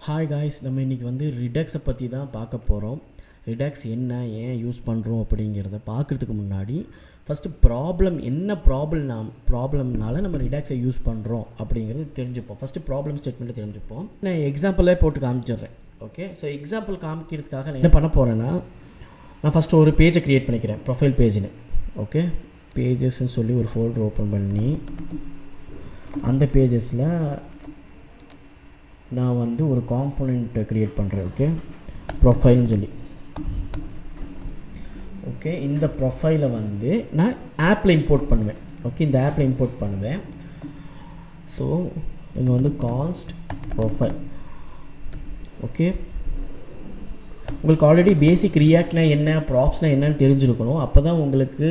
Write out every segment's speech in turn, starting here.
Hi guys, நம்ம இன்றைக்கி வந்து ரிடக்ஸை பற்றி தான் பார்க்க போகிறோம். ரிடக்ஸ் என்ன, ஏன் யூஸ் பண்ணுறோம் அப்படிங்கிறத பார்க்குறதுக்கு முன்னாடி ஃபஸ்ட்டு என்ன ப்ராப்ளம்னால நம்ம ரிடக்ஸை யூஸ் பண்ணுறோம் அப்படிங்கிறது தெரிஞ்சுப்போம். ஃபஸ்ட்டு ப்ராப்ளம் ஸ்டேட்மெண்ட்டை தெரிஞ்சுப்போம். நான் எக்ஸாம்பிளே போட்டு காமிச்சிடுறேன். ஓகே, ஸோ எக்ஸாம்பிள் காமிக்கிறதுக்காக நான் என்ன பண்ண போகிறேன்னா, நான் ஃபஸ்ட்டு ஒரு பேஜை க்ரியேட் பண்ணிக்கிறேன், ப்ரொஃபைல் பேஜ்னு. ஓகே, பேஜஸ்ன்னு சொல்லி ஒரு ஃபோல்டர் ஓப்பன் பண்ணி அந்த பேஜஸில் நான் வந்து ஒரு காம்போனெண்ட்டை க்ரியேட் பண்ணுறேன். ஓகே, ப்ரொஃபைல்னு சொல்லி. ஓகே, இந்த ப்ரொஃபைலை வந்து நான் ஆப்பில் இம்போர்ட் பண்ணுவேன். ஓகே, இந்த ஆப்பில் இம்போர்ட் பண்ணுவேன். ஸோ இங்கே வந்து கான்ஸ்ட் ப்ரொஃபைல். ஓகே, உங்களுக்கு ஆல்ரெடி பேசிக் ரியாக்ட்னா என்ன, ப்ராப்ஸ்னால் என்னன்னு தெரிஞ்சிருக்கணும். அப்போ தான் உங்களுக்கு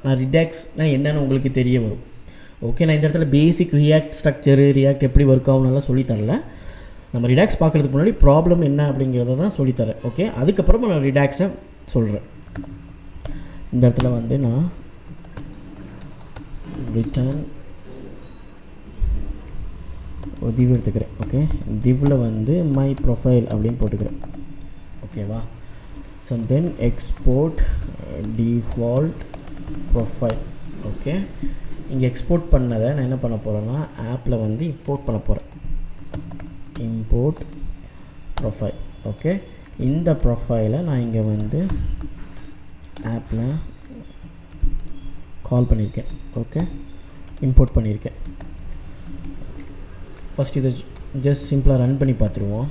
நான் ரிடாக்ஸ்னால் என்னன்னு உங்களுக்கு தெரிய வரும். ஓகே, நான் இந்த இடத்துல பேசிக் ரியாக்ட் ஸ்ட்ரக்சரு, ரியாக்ட் எப்படி ஒர்க் ஆகும்னாலாம் சொல்லித்தரல. நம்ம ரிடாக்ஸ் பார்க்குறதுக்கு முன்னாடி ப்ராப்ளம் என்ன அப்படிங்கிறத தான் சொல்லித்தரேன். ஓகே, அதுக்கப்புறமா நான் ரிடாக்ஸை சொல்கிறேன். இந்த இடத்துல வந்து நான் ரிட்டர்ன் ஒரு div எடுத்துக்கிறேன். ஓகே, divல வந்து மை ப்ரொஃபைல் அப்படின்னு போட்டுக்கிறேன். ஓகேவா? So then export default profile. Okay, இங்கே எக்ஸ்போர்ட் பண்ணதை நான் என்ன பண்ண போகிறேன்னா ஆப்பில் வந்து இம்போர்ட் பண்ண போகிறேன். Import profile. ஓகே, இந்த ப்ரொஃபைலை நான் இங்கே வந்து ஆப்பில் கால் பண்ணியிருக்கேன். ஓகே, இம்போர்ட் பண்ணியிருக்கேன். ஃபஸ்ட் இதை ஜஸ்ட் சிம்பிளாக ரன் பண்ணி பார்த்துருவோம்.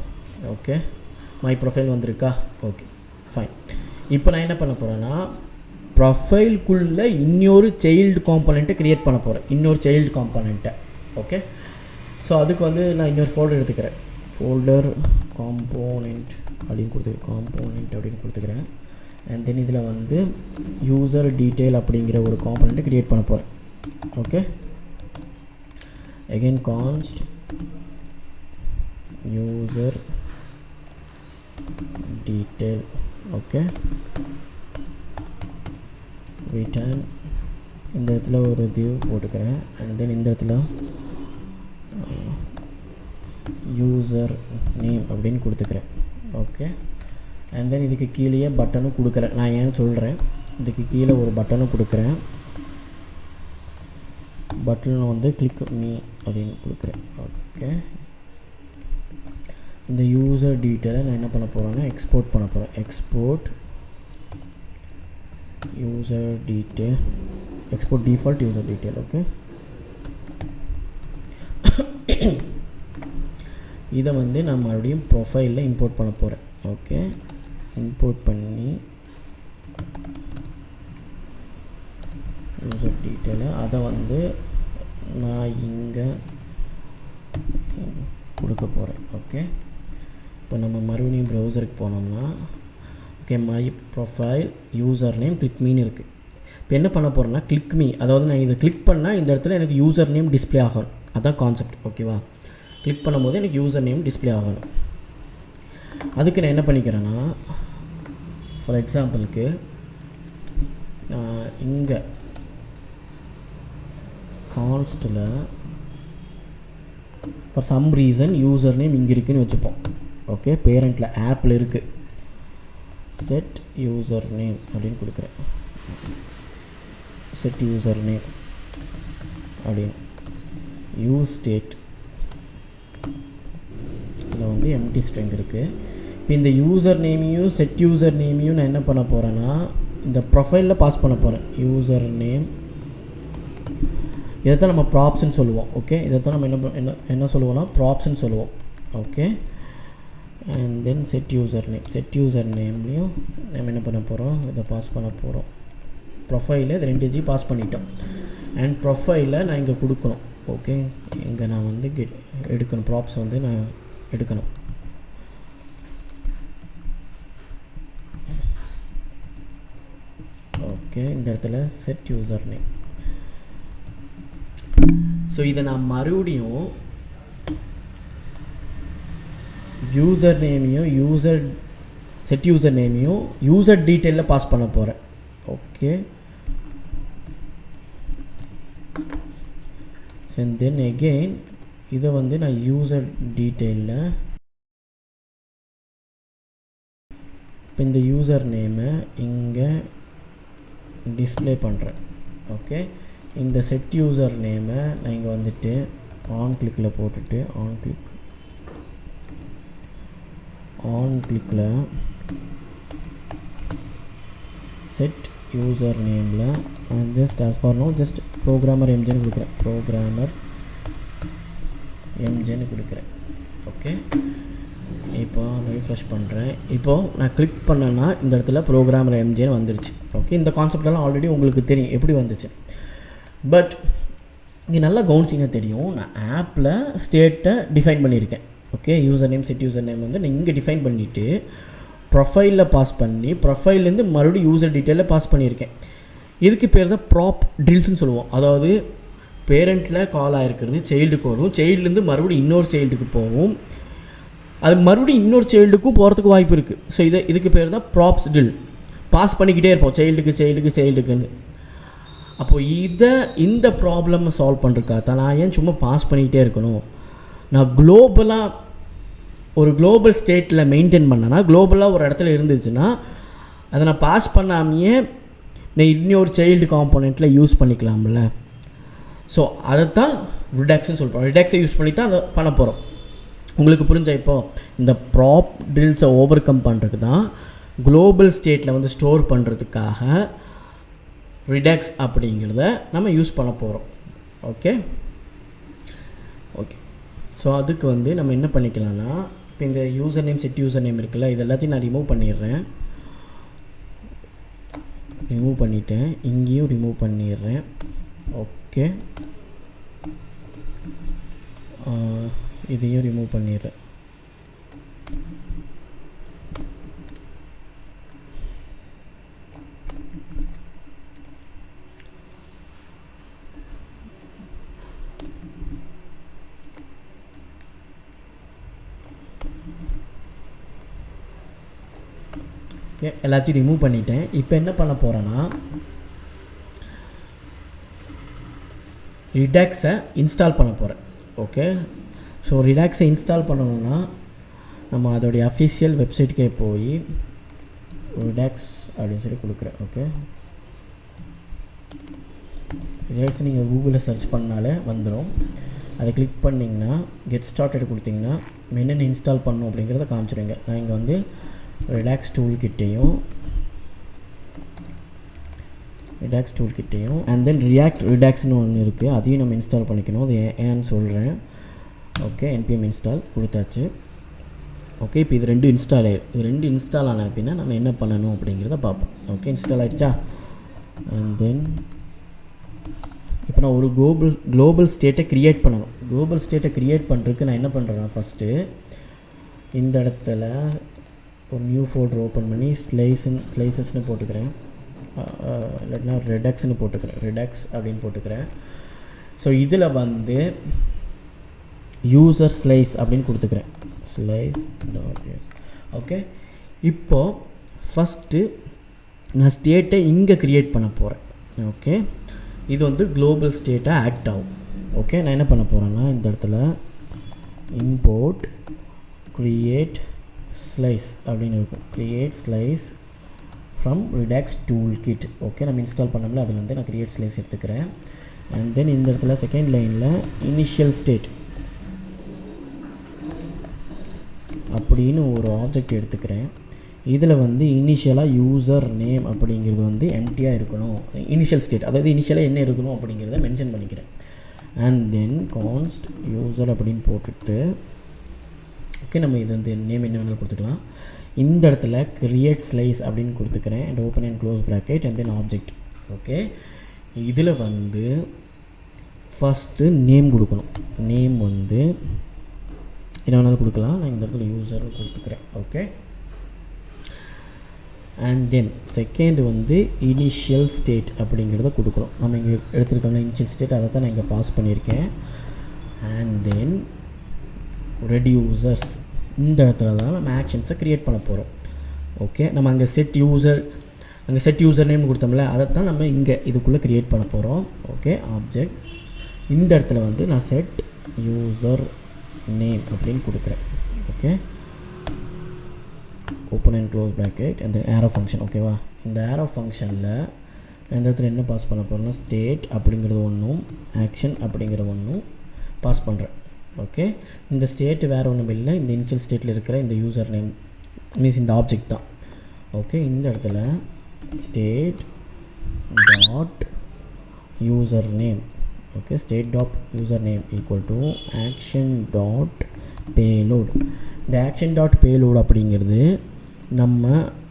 ஓகே, மை ப்ரொஃபைல் வந்திருக்கா? Okay, fine. இப்போ நான் என்ன பண்ண போகிறேன்னா ப்ரொஃபைல்குள்ளே இன்னொரு சைல்டு காம்போனெண்ட்டை க்ரியேட் பண்ண போகிறேன். இன்னொரு சைல்டு காம்போனெண்ட்டை. ஓகே, ஸோ அதுக்கு வந்து நான் இன்னொரு ஃபோல்டர் எடுத்துக்கிறேன். ஃபோல்டர் காம்போனெண்ட் அப்படின்னு கொடுத்துக்கிறேன். அண்ட் தென் இதில் வந்து யூசர் டீட்டெயில் அப்படிங்கிற ஒரு காம்போனெண்ட்டை க்ரியேட் பண்ண போகிறேன். Okay, again கான்ஸ்ட் user detail. Okay, return இந்த இடத்துல ஒரு div போட்டுக்கிறேன். அண்ட் தென் இந்த இடத்துல யூசர் நேம் அப்படின்னு கொடுத்துக்கிறேன். ஓகே, அண்ட் தென் இதுக்கு கீழே பட்டனும் கொடுக்குறேன். நான் ஏன்னு சொல்கிறேன், இதுக்கு கீழே ஒரு பட்டனும் கொடுக்குறேன். பட்டன் வந்து கிளிக் மீ அப்படின்னு கொடுக்குறேன். ஓகே, இந்த யூசர் டீட்டெயிலை நான் என்ன பண்ண போகிறேன்னா எக்ஸ்போர்ட் பண்ண போகிறேன். Export user detail, export default user detail. Okay, இதை வந்து நான் மறுபடியும் ப்ரொஃபைலில் இம்போர்ட் பண்ண போகிறேன். ஓகே, இம்போர்ட் பண்ணி யூசர் டீட்டெயிலை அதை வந்து நான் இங்கே கொடுக்க போகிறேன். ஓகே, இப்போ நம்ம மறுபடியும் ப்ரௌசருக்கு போனோம்னா okay, my profile user name click மீன்னு இருக்குது. இப்போ என்ன பண்ண போகிறேன்னா கிளிக் மீ, அதாவது நான் இதை கிளிக் பண்ணால் இந்த இடத்துல எனக்கு யூசர் நேம் டிஸ்பிளே ஆகணும். அதுதான் கான்செப்ட். ஓகேவா? கிளிக் பண்ணும்போது எனக்கு யூசர் நேம் டிஸ்பிளே ஆகணும். அதுக்கு நான் என்ன பண்ணிக்கிறேன்னா ஃபார் எக்ஸாம்பிளுக்கு இங்கே கான்ஸ்ட்டில் for some reason user name இங்கே இருக்குதுன்னு வச்சுப்போம். ஓகே, பேரண்ட்டில் ஆப்பில் இருக்குது. செட் யூசர் நேம் அப்படின்னு கொடுக்குறேன். செட் யூசர் நேம் அப்படின்னு யூஸ் ஸ்டேட் இதில் வந்து எம்டி ஸ்ட்ரிங் இருக்குது. இப்போ இந்த யூசர் நேமையும் செட் யூசர் நேமையும் நான் என்ன பண்ண போகிறேன்னா இந்த ப்ரொஃபைலில் பாஸ் பண்ண போகிறேன். யூசர் நேம் இதைத்தான் நம்ம ப்ராப்ஸ்ன்னு சொல்லுவோம். ஓகே, இதைத்தான் நம்ம என்ன சொல்லுவோம்னா ப்ராப்ஸ்ன்னு சொல்லுவோம். Okay, and then set user நேம்லேயும் நம்ம என்ன பண்ண போகிறோம், இதை பாஸ் பண்ண போகிறோம். ப்ரொஃபைலில் இது 2 பாஸ் பண்ணிட்டோம். அண்ட் ப்ரொஃபைலில் நான் இங்கே கொடுக்கணும். ஓகே, இங்கே நான் வந்து எடுக்கணும், ப்ராப்ஸ் வந்து நான் எடுக்கணும். ஓகே, இந்த இடத்துல செட் யூசர் நேம். ஸோ இதை நான் மறுபடியும் யூசர் நேமையும் செட் யூசர் நேமையும் யூசர் டீட்டெயிலில் பாஸ் பண்ண போகிறேன். ஓகே, and then again இதை வந்து நான் யூசர் டீட்டெயிலில் இப்போ இந்த யூசர் நேமை இங்கே டிஸ்ப்ளே பண்ணுறேன். ஓகே, இந்த செட் யூசர் நேமை நான் இங்கே வந்துட்டு ஆன் கிளிக்கில் போட்டுட்டு ஆன் கிளிக்கில் செட் யூசர் நேமில் just as for no just programmer எம்ஜின்னு கொடுக்குறேன். ப்ரோக்ராமர் எம்ஜின்னு கொடுக்குறேன். ஓகே, இப்போ ரீஃப்ரெஷ் பண்ணுறேன். இப்போது நான் கிளிக் பண்ணேன்னா இந்த இடத்துல ப்ரோக்ராமர் எம்ஜின்னு வந்துருச்சு. ஓகே, இந்த கான்செப்டெல்லாம் ஆல்ரெடி உங்களுக்கு தெரியும் எப்படி வந்துச்சு. பட் இங்கே நல்லா கவனிச்சிங்க தெரியும், நான் ஆப்பில் ஸ்டேட்டை டிஃபைன் பண்ணியிருக்கேன். Okay, user name set user name வந்து நான் இங்கே டிஃபைன் பண்ணிவிட்டு ப்ரொஃபைலில் பாஸ் பண்ணி ப்ரொஃபைல்லேருந்து மறுபடியும் யூசர் டீட்டெயிலில் பாஸ் பண்ணியிருக்கேன். இதுக்கு பேர் தான் ப்ராப் ட்ரில்ஸ்னு சொல்லுவோம். அதாவது பேரண்ட்டில் கால் ஆகிருக்கிறது சைல்டுக்கு வரும், சைல்டுலேருந்து மறுபடியும் இன்னொரு சைல்டுக்கு போகும், அது மறுபடியும் இன்னொரு சைல்டுக்கும் போகிறதுக்கு வாய்ப்பு இருக்குது. ஸோ இதுக்கு பேர் தான் ப்ராப்ஸ் ட்ரில். பாஸ் பண்ணிக்கிட்டே இருப்போம் சைல்டுக்குன்னு. அப்போது இந்த ப்ராப்ளமை சால்வ் பண்ணுறதுக்காக தான் நான் ஏன் சும்மா பாஸ் பண்ணிக்கிட்டே இருக்கணும், நான் ஒரு குளோபல் ஸ்டேட்டில் மெயின்டைன் பண்ணேன்னா குளோபலாக ஒரு இடத்துல இருந்துச்சுன்னா அதை நான் பாஸ் பண்ணாமையே நான் இன்னொரு சைல்டு காம்போனெண்ட்டில் யூஸ் பண்ணிக்கலாம்ல. ஸோ அதை தான் ரிடக்ஸ்ன்னு சொல்கிறோம். ரிடக்ஸை யூஸ் பண்ணி தான் அதை பண்ண போகிறோம். உங்களுக்கு புரிஞ்சா இப்போது இந்த ப்ராப் ட்ரில்ஸை ஓவர் கம் பண்ணுறதுக்கு தான் குளோபல் ஸ்டேட்டில் வந்து ஸ்டோர் பண்ணுறதுக்காக ரிடக்ஸ் அப்படிங்கிறத நம்ம யூஸ் பண்ண போகிறோம். ஓகே, ஸோ அதுக்கு வந்து நம்ம என்ன பண்ணிக்கலாம்னா, இப்போ இந்த user name set user name இருக்குல்ல, இது எல்லாத்தையும் நான் ரிமூவ் பண்ணிட்டேன். இங்கேயும் ரிமூவ் பண்ணிடுறேன். ஓகே, இதையும் ரிமூவ் பண்ணிடுறேன். ஓகே, எல்லாத்தையும் ரிமூவ் பண்ணிட்டேன். இப்போ என்ன பண்ண போகிறேன்னா, ரிடக்ஸை இன்ஸ்டால் பண்ண போகிறேன். ஓகே, ஸோ ரிடக்ஸை இன்ஸ்டால் பண்ணணுன்னா நம்ம அதோடைய அஃபிஷியல் வெப்சைட்டுக்கே போய் ரிடக்ஸ் அப்படின்னு சொல்லி கொடுக்குறேன். ஓகே, ரிடக்ஸ் நீங்கள் கூகுளில் சர்ச் பண்ணாலே வந்துடும். அதை கிளிக் பண்ணிங்கன்னா கெட் ஸ்டார்டட் கொடுத்தீங்கன்னா என்னென்ன இன்ஸ்டால் பண்ணணும் அப்படிங்கிறத காமிச்சிடுங்க. நான் இங்கே வந்து ரிடாக்ஸ் டூல் கிட்டேயும் அண்ட் தென் ரிடாக்ஸ்னு ஒன்று இருக்குது, அதையும் நம்ம இன்ஸ்டால் பண்ணிக்கணும். அது ஏன்னு சொல்கிறேன். ஓகே, npm இன்ஸ்டால் கொடுத்தாச்சு. ஓகே, இப்போ இது ரெண்டும் இன்ஸ்டால் ஆன அப்படின்னா நம்ம என்ன பண்ணணும் அப்படிங்கிறத பார்ப்போம். ஓகே, இன்ஸ்டால் ஆகிடுச்சா? அண்ட் தென் இப்போ நான் ஒரு குளோபல் ஸ்டேட்டை க்ரியேட் பண்ணணும். குளோபல் ஸ்டேட்டை க்ரியேட் பண்ணுறதுக்கு நான் என்ன பண்ணுறேன்னா, ஃபஸ்ட்டு இந்த இடத்துல ஒரு நியூ ஃபோல்டர் ஓப்பன் பண்ணி ஸ்லைசஸ்னு போட்டுக்கிறேன். இல்லைன்னா ரெடக்ஸ்னு போட்டுக்கிறேன். ரிடக்ஸ் அப்படின்னு போட்டுக்கிறேன். ஸோ இதில் வந்து யூசர் ஸ்லைஸ் அப்படின்னு கொடுத்துக்கிறேன். slice.use. ஓகே, இப்போது ஃபஸ்ட்டு நான் ஸ்டேட்டை இங்கே க்ரியேட் பண்ண போகிறேன். ஓகே, இது வந்து குளோபல் ஸ்டேட்டாக ஆக்ட் ஆகும். ஓகே, நான் என்ன பண்ண போகிறேன்னா இந்த இடத்துல import createSlice அப்படின்னு இருக்கும். createSlice from Redux toolkit. Okay, நம்ம இன்ஸ்டால் பண்ணோம்ல, அதில் வந்து நான் createSlice எடுத்துக்கிறேன். அண்ட் தென் இந்த இடத்துல செகண்ட் லைனில் இனிஷியல் ஸ்டேட் அப்படின்னு ஒரு ஆப்ஜெக்ட் எடுத்துக்கிறேன். இதில் வந்து இனிஷியலாக யூசர் நேம் அப்படிங்கிறது வந்து எம்டியாக இருக்கணும். இனிஷியல் ஸ்டேட் அதாவது இனிஷியலாக என்ன இருக்கணும் அப்படிங்கிறத மென்ஷன் பண்ணிக்கிறேன். அண்ட் தென் கான்ஸ்ட் யூசர் அப்படின்னு போட்டுட்டு ஓகே, நம்ம இது வந்து நேம் என்ன வேணாலும் கொடுத்துக்கலாம். இந்த இடத்துல createSlice அப்படின்னு கொடுத்துக்கிறேன். And open and close bracket and then object. Okay, இதில் வந்து ஃபஸ்ட்டு நேம் கொடுக்கணும். நேம் வந்து என்ன வேணாலும் கொடுக்கலாம். நான் இந்த இடத்துல யூசர் கொடுத்துக்கிறேன். ஓகே, அண்ட் தென் செகண்ட் வந்து இனிஷியல் ஸ்டேட் அப்படிங்கிறத கொடுக்குறோம். நம்ம இங்கே எடுத்துருக்கோம்னா இனிஷியல் ஸ்டேட், அதை தான் நான் இங்கே பாஸ் பண்ணியிருக்கேன். அண்ட் தென் ரெட் யூசர்ஸ், இந்த இடத்துல தான் நம்ம ஆக்ஷன்ஸை க்ரியேட் பண்ண போகிறோம். ஓகே, நம்ம அங்கே செட் யூசர் நேம் கொடுத்தோம்ல, அதை தான் நம்ம இங்கே இதுக்குள்ளே க்ரியேட் பண்ண போகிறோம். ஓகே, ஆப்ஜெக்ட் இந்த இடத்துல வந்து நான் செட் யூசர் நேம் அப்படின்னு கொடுக்குறேன். Okay, open and close bracket and then arrow function. ஓகேவா? இந்த arrow functionல இந்த இடத்துல என்ன பாஸ் பண்ண போறேன்னா state அப்படிங்கிறது ஒன்றும் action அப்படிங்கிற ஒன்றும் பாஸ் பண்ணுறேன். ஓகே, இந்த ஸ்டேட் வேறு ஒன்றும் இல்லை, இந்த இனிஷியல் ஸ்டேட்டில் இருக்கிற இந்த யூசர் நேம் மீன்ஸ் இந்த ஆப்ஜெக்ட் தான். ஓகே, இந்த இடத்துல state dot username. Okay, state dot username equal to action dot payload. இந்த action dot payload அப்படிங்கிறது நம்ம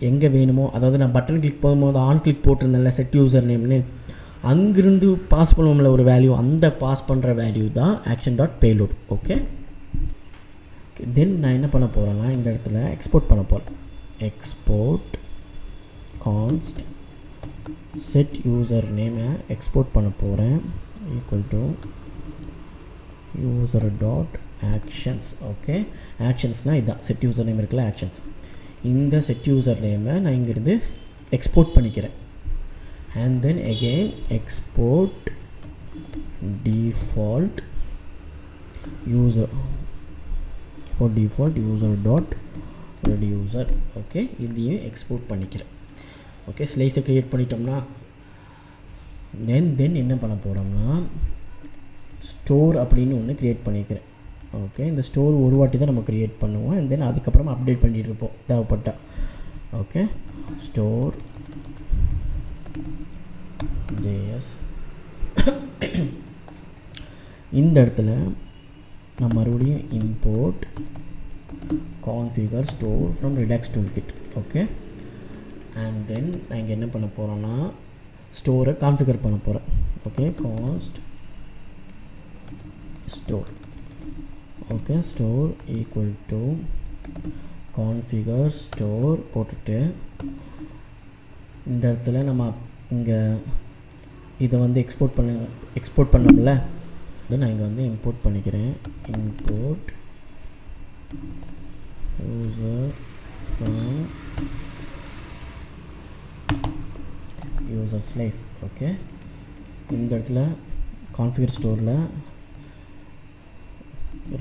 எங்கே வேணுமோ, அதாவது நான் பட்டன் கிளிக் பண்ணும்போது ஆன் கிளிக் போட்டிருந்தேன்ல செட் யூசர் நேம்னு, அங்கிருந்து பாஸ் பண்ணுவோம்ல ஒரு வேல்யூ, அந்த பாஸ் பண்ணுற வேல்யூ தான் action dot payload. Okay, then நான் என்ன பண்ண போகிறேன்னா இந்த இடத்துல எக்ஸ்போர்ட் பண்ண போகிறேன். எக்ஸ்போர்ட் கான்ஸ்ட் செட் யூசர் நேமை எக்ஸ்போர்ட் பண்ண போகிறேன் equal to user dot actions. Okay, ஆக்ஷன்ஸ்னால் இதுதான் செட் யூசர் நேம் இருக்குல்ல ஆக்ஷன்ஸ். இந்த செட் யூசர் நேமை நான் இங்கிருந்து எக்ஸ்போர்ட் பண்ணிக்கிறேன். and then again export default user for default user dot reducer. Okay, இதையும் எக்ஸ்போர்ட் பண்ணிக்கிறேன். ஓகே, ஸ்லைஸை க்ரியேட் பண்ணிட்டோம்னா தென் என்ன பண்ண போகிறோம்னா ஸ்டோர் அப்படின்னு ஒன்று க்ரியேட் பண்ணிக்கிறேன். ஓகே, இந்த ஸ்டோர் ஒரு வாட்டி தான் நம்ம க்ரியேட் பண்ணுவோம், அண்ட் தென் அதுக்கப்புறமா அப்டேட் பண்ணிகிட்டு இருப்போம் தேவைப்பட்டா. Okay, store JS. இந்த இடத்துல நான் மறுபடியும் import configureStore from Redux toolkit. Okay, and then நான் இங்கே என்ன பண்ண போகிறேன்னா ஸ்டோரை கான்ஃபிகர் பண்ண போகிறேன். Okay, கான்ஸ்ட் store. Okay, store equal to configureStore போட்டுட்டு இந்த இடத்துல நம்ம இங்கே இதை வந்து எக்ஸ்போர்ட் பண்ணோம்ல, இதை நான் இங்கே வந்து இம்போர்ட் பண்ணிக்கிறேன். Import user from useSlice. Okay, இந்த இடத்துல configureStoreல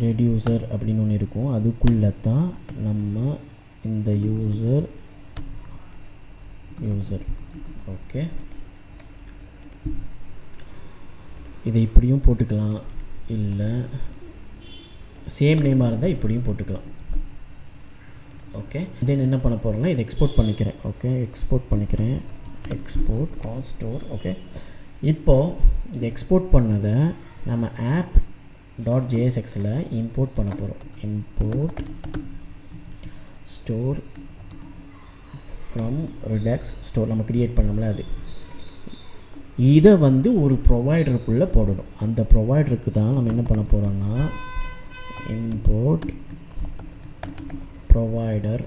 reducer அப்படின்னு ஒன்று இருக்கும், அதுக்குள்ளே தான் நம்ம இந்த யூசர். ஓகே, இதை இப்படியும் போட்டுக்கலாம், இல்லை சேம் நேமாக இருந்தால் இப்படியும் போட்டுக்கலாம். ஓகே, தென் என்ன பண்ண போகிறேன்னா இதை எக்ஸ்போர்ட் பண்ணிக்கிறேன். ஓகே, எக்ஸ்போர்ட் பண்ணிக்கிறேன். எக்ஸ்போர்ட் கான்ஸ்டோர். ஓகே, இப்போது இந்த எக்ஸ்போர்ட் பண்ணதை நம்ம ஆப் டாட் ஜேஎஸ்எக்ஸில் இம்போர்ட் பண்ண போகிறோம். Import store from Redux store நம்ம க்ரியேட் பண்ணோம்ல அது. இதை வந்து ஒரு ப்ரொவைடருக்குள்ளே போடணும். அந்த ப்ரொவைடருக்கு தான் நம்ம என்ன பண்ண போகிறோம்னா இம்போர்ட் ப்ரொவைடர்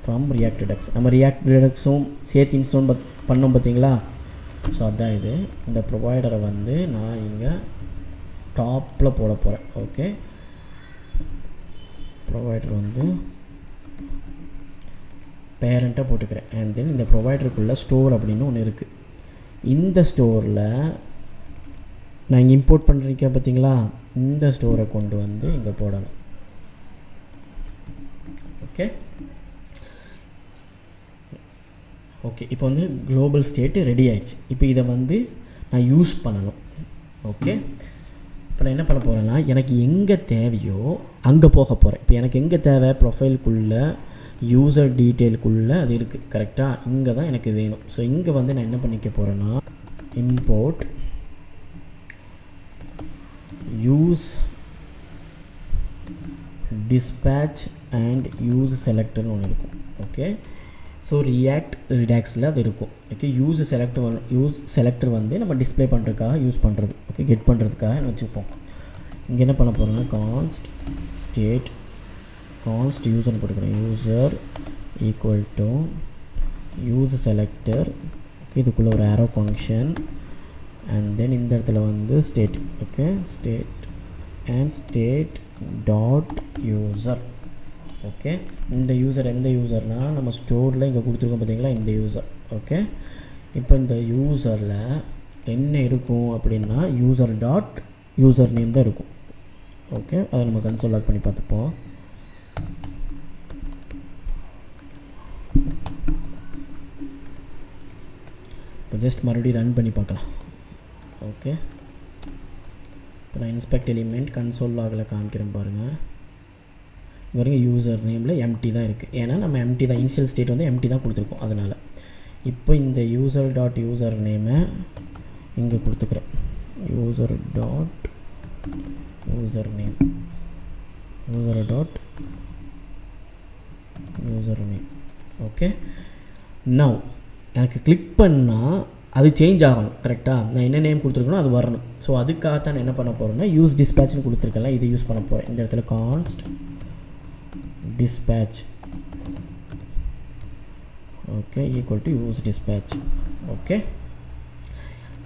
ஃப்ரம் ReactRedux. நம்ம ReactReduxும் சேர்த்து இன்ஸ்டால் பண்ணோம் பார்த்தீங்களா? ஸோ அதுதான் இது. இந்த ப்ரொவைடரை வந்து நான் இங்கே டாப்பில் போட போகிறேன். ஓகே, ப்ரொவைடர் வந்து பேரண்ட்டாக போட்டுக்கிறேன். அண்ட் தென் இந்த ப்ரொவைடருக்குள்ளே ஸ்டோர் அப்படின்னு ஒன்று இருக்குது. இந்த ஸ்டோரில் நான் இங்கே இம்போர்ட் பண்ணுறீங்க பார்த்தீங்களா, இந்த ஸ்டோரை கொண்டு வந்து இங்கே போடணும். ஓகே ஓகே இப்போ வந்து குளோபல் ஸ்டேட்டு ரெடி ஆகிடுச்சு. இப்போ இதை வந்து நான் யூஸ் பண்ணணும். ஓகே, இப்போ நான் என்ன பண்ண போகிறேன்னா எனக்கு எங்கே தேவையோ அங்கே போக போகிறேன். இப்போ எனக்கு எங்கே தேவை, ப்ரொஃபைலுக்குள்ளே யூசர் டீட்டெயிலுக்குள்ளே அது இருக்குது கரெக்டாக, இங்கே தான் எனக்கு வேணும். ஸோ இங்கே வந்து நான் என்ன பண்ணிக்க போகிறேன்னா இம்போர்ட் useDispatch அண்ட் useSelector ஒன்று இருக்கும். ஓகே, ஸோ Redux அது இருக்கும். ஓகே, useSelector வந்து நம்ம டிஸ்பிளே பண்ணுறதுக்காக யூஸ் பண்ணுறது. ஓகே, கெட் பண்ணுறதுக்காக வச்சுப்போம். இங்கே என்ன பண்ண போகிறோம்னா கான்ஸ்ட் ஸ்டேட் கான்ஸ்ட் யூசர்னு போட்டுக்கிறேன். User equal to useSelector. Okay, இதுக்குள்ளே ஒரு arrow ஃபங்க்ஷன் அண்ட் தென் இந்த இடத்துல வந்து state. Okay, state and state dot user. Okay, இந்த யூசர் எந்த யூசர்னால் நம்ம ஸ்டோரில் இங்கே கொடுத்துருக்கோம் பார்த்தீங்களா, இந்த யூசர். ஓகே, இப்போ இந்த யூசரில் என்ன இருக்கும் அப்படின்னா யூசர் டாட் யூசர் நேம் தான் இருக்கும். ஓகே, அதை நம்ம கன்சோல் லாக் பண்ணி பார்த்துப்போம். இப்போ ஜஸ்ட் மறுபடியும் ரன் பண்ணி பார்க்கலாம். ஓகே, இப்போ நான் இன்ஸ்பெக்ட் எலிமெண்ட் கன்சோல் லாகில் காமிக்கிறேன் பாருங்கள். பாருங்க யூசர் நேமில் எம்டி தான் இருக்குது, ஏன்னா நம்ம எம்டி தான் இனிஷியல் ஸ்டேட் வந்து எம்டி தான் கொடுத்துருக்கோம். அதனால் இப்போ இந்த யூசர் டாட் யூசர் நேமை இங்கே கொடுத்துக்கிறேன். User dot user name, user dot user name. Okay, now எனக்கு கிளிக் பண்ணால் அது சேஞ்ச் ஆகணும். கரெக்டாக நான் என்ன நேம் கொடுத்துருக்கணும் அது வரணும். ஸோ அதுக்காகத்தான் நான் என்ன பண்ண போகிறேன்னா யூஸ் டிஸ்பேட்ச்னு கொடுத்துருக்கல, இதை யூஸ் பண்ண போகிறேன். இந்த இடத்துல கான்ஸ்ட் dispatch okay equal to use dispatch. Okay,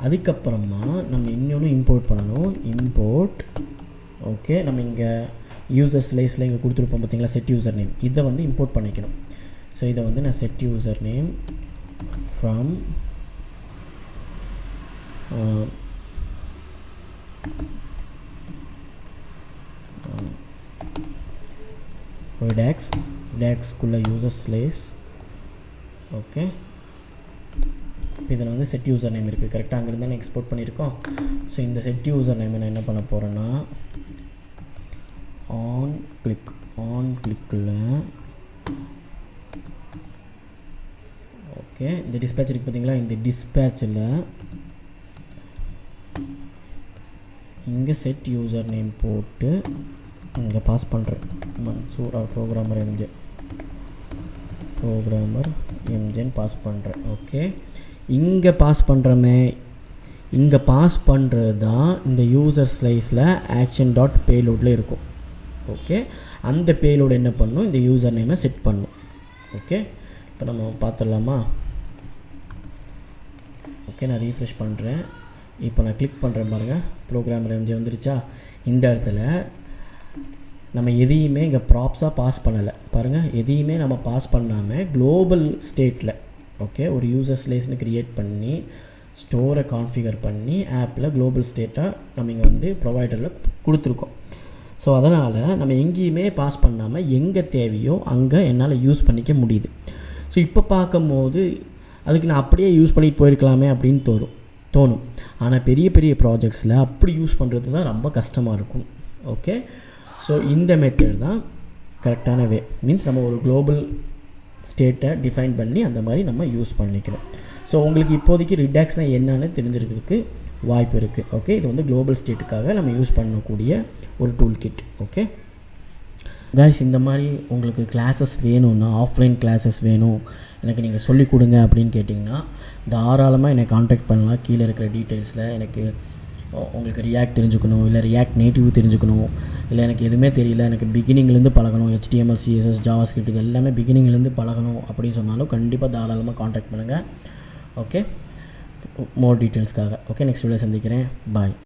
அதுக்கப்புறமா நம்ம இன்னொன்று இம்போர்ட் பண்ணணும். இம்போர்ட் ஓகே, நம்ம இங்கே யூசர் ஸ்லைஸில் இங்கே கொடுத்துருப்போம் பார்த்தீங்களா, செட் யூசர் நேம், இதை வந்து இம்போர்ட் பண்ணிக்கணும். ஸோ இதை வந்து நான் செட் யூசர் நேம் ஃப்ரம் Redux-குள்ளே யூசர் ஸ்லைஸ். ஓகே, இதில் வந்து செட் யூசர் நேம் இருக்குது. கரெக்டாக அங்கேருந்து தான் எக்ஸ்போர்ட் பண்ணியிருக்கோம். ஸோ இந்த செட் யூசர் நேம் நான் என்ன பண்ண போகிறேன்னா ஆன் கிளிக்கில் ஓகே இந்த டிஸ்பேட்ச் இருக்குது பார்த்தீங்களா, இந்த டிஸ்பேட்சில் இங்கே செட் யூசர் நேம் போட்டு இங்கே பாஸ் பண்ணுறேன். மன்சூரா ப்ரோக்ராமர் எம்ஜேன்னு பாஸ் பண்ணுறேன். ஓகே, இங்கே பாஸ் பண்ணுறமே, இங்கே பாஸ் பண்ணுறது தான் இந்த யூசர் ஸ்லைஸில் ஆக்ஷன் டாட் பேலோடில் இருக்கும். ஓகே, அந்த பேலோடு என்ன பண்ணும், இந்த யூசர் நேமை செட் பண்ணும். ஓகே, இப்போ நம்ம பார்த்துடலாமா. ஓகே, நான் ரீஃப்ரெஷ் பண்ணுறேன். இப்போ நான் கிளிக் பண்ணுறேன் பாருங்கள், ப்ரோக்ராமர் எம்ஜே வந்துருச்சா. இந்த இடத்துல நம்ம எதையுமே இங்கே ப்ராப்ஸாக பாஸ் பண்ணலை பாருங்கள், எதையுமே நம்ம பாஸ் பண்ணாமல் குளோபல் ஸ்டேட்டில் ஓகே ஒரு யூசர் ஸ்லைஸ்னு க்ரியேட் பண்ணி ஸ்டோரை கான்ஃபிகர் பண்ணி ஆப்பில் குளோபல் ஸ்டேட்டாக நம்ம இங்கே வந்து ப்ரொவைடரில் கொடுத்துருக்கோம். ஸோ அதனால் நம்ம எங்கேயுமே பாஸ் பண்ணாமல் எங்கே தேவையோ அங்கே என்னால் யூஸ் பண்ணிக்க முடியுது. ஸோ இப்போ பார்க்கும்போது அதுக்கு நான் அப்படியே யூஸ் பண்ணிட்டு போயிருக்கலாமே அப்படின்னு தோணும். ஆனால் பெரிய பெரிய ப்ராஜெக்ட்ஸில் அப்படி யூஸ் பண்ணுறது தான் ரொம்ப கஷ்டமாக இருக்கும். ஓகே, ஸோ இந்த மெத்தட் தான் கரெக்டான வே. மீன்ஸ் நம்ம ஒரு குளோபல் ஸ்டேட்டை டிஃபைன் பண்ணி அந்த மாதிரி நம்ம யூஸ் பண்ணிக்கணும். ஸோ உங்களுக்கு இப்போதைக்கு ரிடாக்ஸ்னால் என்னன்னு தெரிஞ்சிருக்கிறதுக்கு வாய்ப்பு இருக்குது. ஓகே, இது வந்து குளோபல் ஸ்டேட்டுக்காக நம்ம யூஸ் பண்ணக்கூடிய ஒரு டூல் கிட். ஓகே கைஸ், இந்த மாதிரி உங்களுக்கு கிளாஸஸ் வேணும்னா, ஆஃப்லைன் கிளாஸஸ் வேணும் எனக்கு நீங்கள் சொல்லிக் கொடுங்க அப்படின்னு கேட்டிங்கன்னா தாராளமாக என்னை காண்டாக்ட் பண்ணலாம். கீழே இருக்கிற டீட்டெயில்ஸில் எனக்கு உங்களுக்கு ரியாக்ட் தெரிஞ்சுக்கணும், இல்லை ரியாக்ட் நேட்டிவ் தெரிஞ்சுக்கணும், இல்லை எனக்கு எதுவுமே தெரியல, எனக்கு பிகினிங்லேருந்து பழகணும், HTML CSS JavaScript இது எல்லாமே பிகினிங்லேருந்து பழகணும் அப்படின்னு சொன்னாலும் கண்டிப்பாக தாராளமாக காண்டாக்ட் பண்ணுங்கள். ஓகே, மோர் டீட்டெயில்ஸ்க்காக. ஓகே, நெக்ஸ்ட் வீடியோ சந்திக்கிறேன். பாய்.